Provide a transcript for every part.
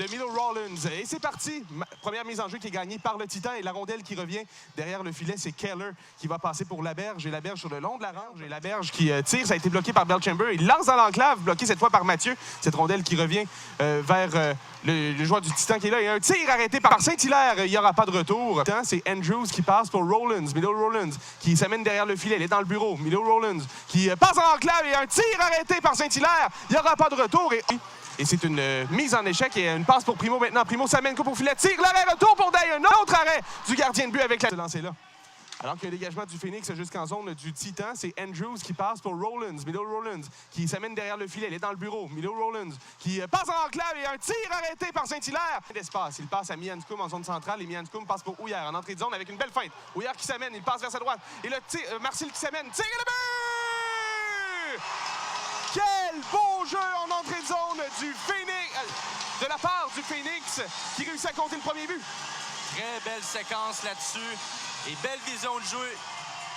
de Milo Rollins. Et c'est parti. Première mise en jeu qui est gagnée par le Titan et la rondelle qui revient derrière le filet, c'est Keller qui va passer pour Laberge et Laberge sur le long de la range. Et Laberge qui tire, ça a été bloqué par Belchamber. Il lance dans l'enclave, bloqué cette fois par Mathieu. Cette rondelle qui revient vers le joueur du Titan qui est là. Il y a un tir arrêté par Saint-Hilaire. Il n'y aura pas de retour. C'est Andrews qui passe pour Rollins. Milo Rollins qui s'amène derrière le filet. Il est dans le bureau. Milo Rollins qui passe dans l'enclave et un tir arrêté par Saint-Hilaire. Il n'y aura pas de retour. Et c'est une mise en échec et une passe pour Primo maintenant. Primo s'amène coupe au filet, tire, l'arrêt, retour pour Day. Un autre arrêt du gardien de but avec la lancée là. Alors qu'il y a un dégagement du Phoenix jusqu'en zone du Titan, c'est Andrews qui passe pour Rollins. Milo Rollins qui s'amène derrière le filet. Il est dans le bureau. Milo Rollins qui passe en enclave et un tir arrêté par Saint-Hilaire. D'espace. Il passe à Mianscum en zone centrale et Mianscum passe pour Houillard en entrée de zone avec une belle feinte. Houillard qui s'amène, il passe vers sa droite. Et le tir, Marcel qui s'amène, tire et le but! Quel beau jeu en entrée de zone du Phoenix, de la part du Phoenix qui réussit à compter le premier but. Très belle séquence là-dessus et belle vision de jeu.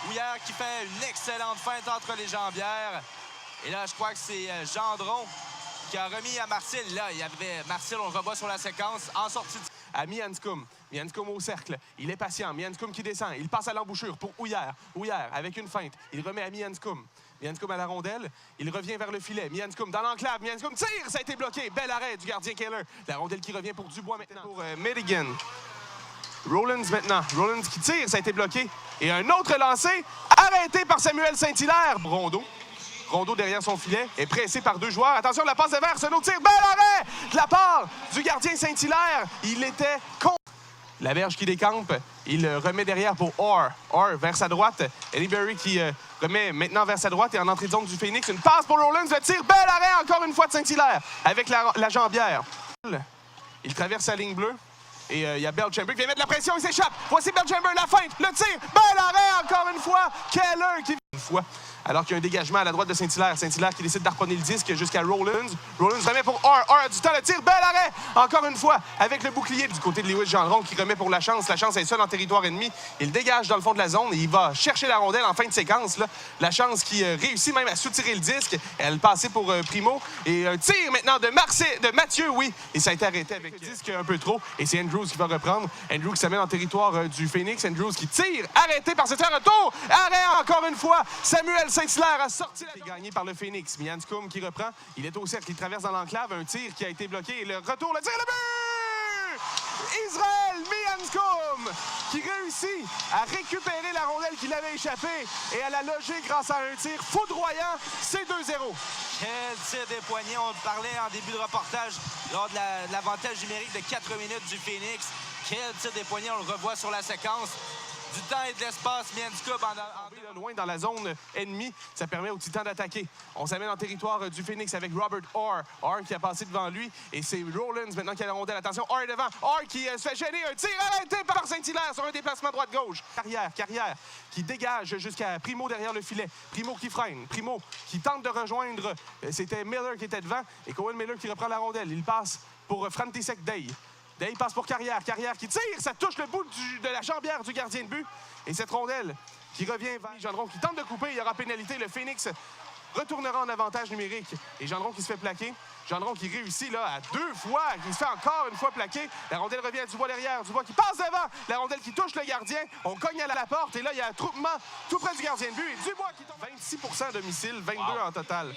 Houillard qui fait une excellente feinte entre les jambières. Et là, je crois que c'est Gendron qui a remis à Marcel. Là, il y avait Marcel, on le revoit sur la séquence, en sortie de... À Mianscum. Mianscum au cercle. Il est patient. Mianscum qui descend. Il passe à l'embouchure pour Houillard. Houillard avec une feinte. Il remet à Mianscum. Mianscum à la rondelle. Il revient vers le filet. Mianscum dans l'enclave. Mianscum tire. Ça a été bloqué. Bel arrêt du gardien Keller. La rondelle qui revient pour Dubois maintenant. Pour Milligan. Rollins maintenant. Rollins qui tire. Ça a été bloqué. Et un autre lancé. Arrêté par Samuel Saint-Hilaire. Rondeau. Rondeau derrière son filet est pressé par deux joueurs. Attention, la passe de vers. Seno tire. Bel arrêt de la part du gardien Saint-Hilaire. Il était con. Laberge qui décampe. Il remet derrière pour Orr. Orr vers sa droite. Eliberry qui remet maintenant vers sa droite et en entrée de zone du Phoenix. Une passe pour Rollins. Le tir. Bel arrêt encore une fois de Saint-Hilaire avec la jambière. Il traverse la ligne bleue. Et il y a Belchamber qui vient mettre la pression. Il s'échappe. Voici Belchamber, la feinte. Le tir. Bel arrêt encore une fois. Keller qui... Une fois. Alors qu'il y a un dégagement à la droite de Saint-Hilaire. Saint-Hilaire qui décide d'harponner le disque jusqu'à Rollins. Rollins remet pour Orr. Orr a du temps, le tir. Bel arrêt! Encore une fois, avec le bouclier du côté de Lewis Gendron qui remet pour la chance. La chance est seule en territoire ennemi. Il dégage dans le fond de la zone et il va chercher la rondelle en fin de séquence. Là. La chance qui réussit même à soutirer le disque. Elle passait pour Primo. Et un tir maintenant de Mathieu, oui. Et ça a été arrêté avec le disque un peu trop. Et c'est Andrews qui va reprendre. Andrews qui s'amène en territoire du Phoenix. Andrews qui tire. Arrêté par ce tir retour. Arrêt encore une fois. Samuel Saint-Hilaire a sorti la gagné par le Phoenix. Mianscum qui reprend. Il est au cercle. Il traverse dans l'enclave. Un tir qui a été bloqué. Et le retour, le tir, le but! Israël Mianscum qui réussit à récupérer la rondelle qui l'avait échappée et à la loger grâce à un tir foudroyant. C'est 2-0. Quel tir des poignets. On parlait en début de reportage lors de l'avantage numérique de 4 minutes du Phoenix. Quel tir des poignets. On le revoit sur la séquence. Du temps et de l'espace, Mianscum loin dans la zone ennemie, ça permet aux Titans d'attaquer. On s'amène en territoire du Phoenix avec Robert Orr. Orr qui a passé devant lui et c'est Rollins maintenant qui a la rondelle. Attention, Orr devant. Orr qui se fait gêner. Un tir arrêté par Saint-Hilaire sur un déplacement droite-gauche. Carrière qui dégage jusqu'à Primo derrière le filet. Primo qui freine. Primo qui tente de rejoindre. C'était Miller qui était devant et Cohen Miller qui reprend la rondelle. Il passe pour Frantisek Day. Day passe pour Carrière qui tire, ça touche le bout de la jambière du gardien de but. Et cette rondelle qui revient vers Gendron qui tente de couper, il y aura pénalité. Le Phoenix retournera en avantage numérique. Et Gendron qui se fait plaquer. Gendron qui réussit là à 2 fois, qui se fait encore une fois plaquer. La rondelle revient à Dubois derrière. Dubois qui passe devant. La rondelle qui touche le gardien. On cogne à la porte et là, il y a un attroupement tout près du gardien de but. Et Dubois qui tombe 26% à domicile, 22 en total.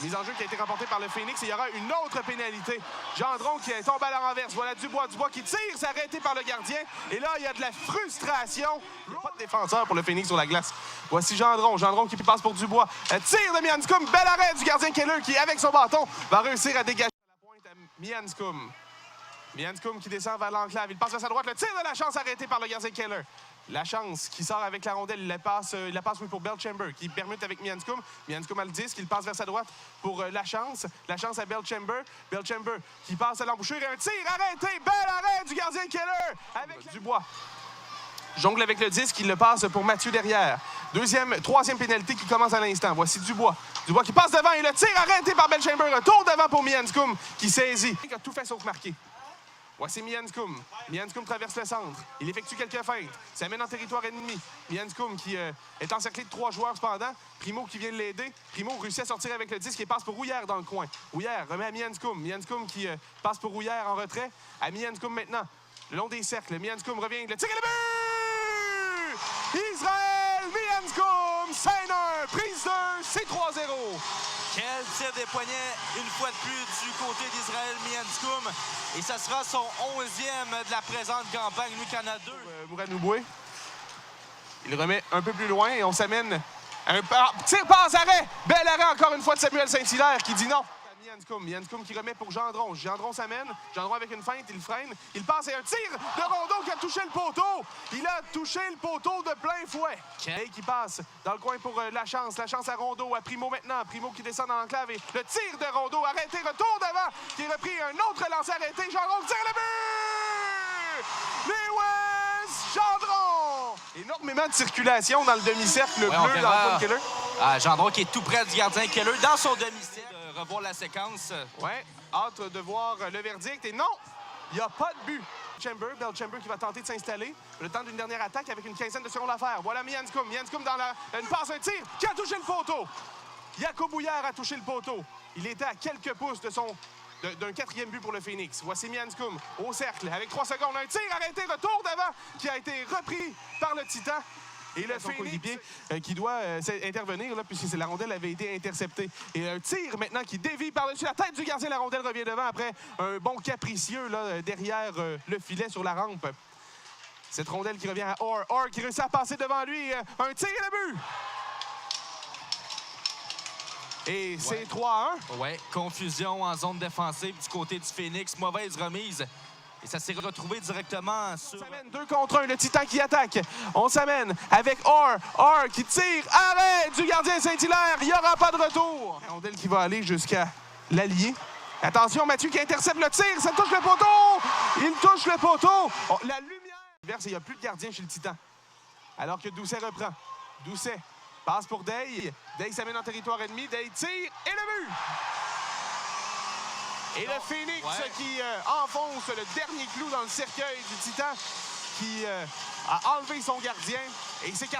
Mise en jeu qui a été remportée par le Phoenix et il y aura une autre pénalité. Gendron qui tombe à la renverse. Voilà Dubois qui tire, c'est arrêté par le gardien. Et là, il y a de la frustration. Il n'y a pas de défenseur pour le Phoenix sur la glace. Voici Gendron qui passe pour Dubois. Tire de Mianscum, bel arrêt du gardien Keller qui, avec son bâton, va réussir à dégager la pointe à Mianscum. Mianscum qui descend vers l'enclave. Il passe à sa droite. Le tir de la chance arrêté par le gardien Keller. La chance qui sort avec la rondelle, il la passe pour Belchamber qui permute avec Mianscum. Mianscum a le disque, il passe vers sa droite pour la chance. La chance à Belchamber. Belchamber qui passe à l'embouchure et un tir arrêté. Bel arrêt du gardien Keller avec Dubois. Jongle avec le disque, il le passe pour Mathieu derrière. Troisième pénalité qui commence à l'instant. Voici Dubois. Dubois qui passe devant et le tir arrêté par Belchamber. Retour devant pour Mianscum qui saisit. Il a tout fait sauf marquer. Voici Mianscum. Mianscum traverse le centre. Il effectue quelques feintes. S'amène en territoire ennemi. Mianscum qui est encerclé de 3 joueurs cependant. Primo qui vient de l'aider. Primo réussit à sortir avec le disque et passe pour Rouillère dans le coin. Rouillère remet à Mianscum. Mianscum qui passe pour Rouillère en retrait. À Mianscum maintenant. Le long des cercles. Mianscum revient. Le tir et le but! Israël Mianscum! Scène 1, prise 2, c'est 3-0. Quel tir des poignets, une fois de plus, du côté d'Israël Mianscum. Et ça sera son 11e de la présente campagne. Lui qui en a 2. Mourad Nouboué. Il remet un peu plus loin et on s'amène à un tir passe arrêt. Bel arrêt encore une fois de Samuel Saint-Hilaire qui dit non. Mianscum qui remet pour Gendron. Gendron s'amène. Gendron avec une feinte, il freine. Il passe et un tir de Rondeau qui a touché le poteau. Il a touché le poteau de plein fouet. Et qui passe dans le coin pour la chance. La chance à Rondeau, à Primo maintenant. Primo qui descend dans l'enclave et le tir de Rondeau arrêté. Retour d'avant qui est repris. Un autre lancer arrêté. Gendron tire le but! Lewis Gendron! Énormément de circulation dans le demi-cercle bleu dans le coin de Keller. Gendron qui est tout près du gardien Keller dans son demi-cercle. Revoir la séquence. Ouais, hâte de voir le verdict. Et non, il n'y a pas de but. Bell Chamber qui va tenter de s'installer. Le temps d'une dernière attaque avec une quinzaine de secondes à faire. Voilà Mianscum. Mianscum dans une passe, un tir qui a touché le poteau. Jacob Bouillard a touché le poteau. Il était à quelques pouces de d'un 4e but pour le Phoenix. Voici Mianscum au cercle avec 3 secondes. Un tir arrêté, retour d'avant qui a été repris par le Titan. Et le Phoenix qui doit intervenir là, puisque la rondelle avait été interceptée. Et un tir maintenant qui dévie par-dessus la tête du gardien. La rondelle revient devant après un bon capricieux là, derrière le filet sur la rampe. Cette rondelle qui revient à Orr. Orr qui réussit à passer devant lui. Un tir et le but! Et c'est 3-1. Ouais, confusion en zone défensive du côté du Phoenix. Mauvaise remise. Et ça s'est retrouvé directement sur... On s'amène 2 contre 1, le Titan qui attaque. On s'amène avec Orr. Orr qui tire. Arrêt du gardien Saint-Hilaire. Il n'y aura pas de retour. La rondelle qui va aller jusqu'à l'allié. Attention, Mathieu qui intercepte le tir. Ça touche le poteau. Il touche le poteau. Oh, la lumière. Il n'y a plus de gardien chez le Titan. Alors que Doucet reprend. Doucet passe pour Day. Day s'amène en territoire ennemi. Day tire et le but. Et le Phoenix qui enfonce le dernier clou dans le cercueil du Titan qui a enlevé son gardien. Et c'est 4-1.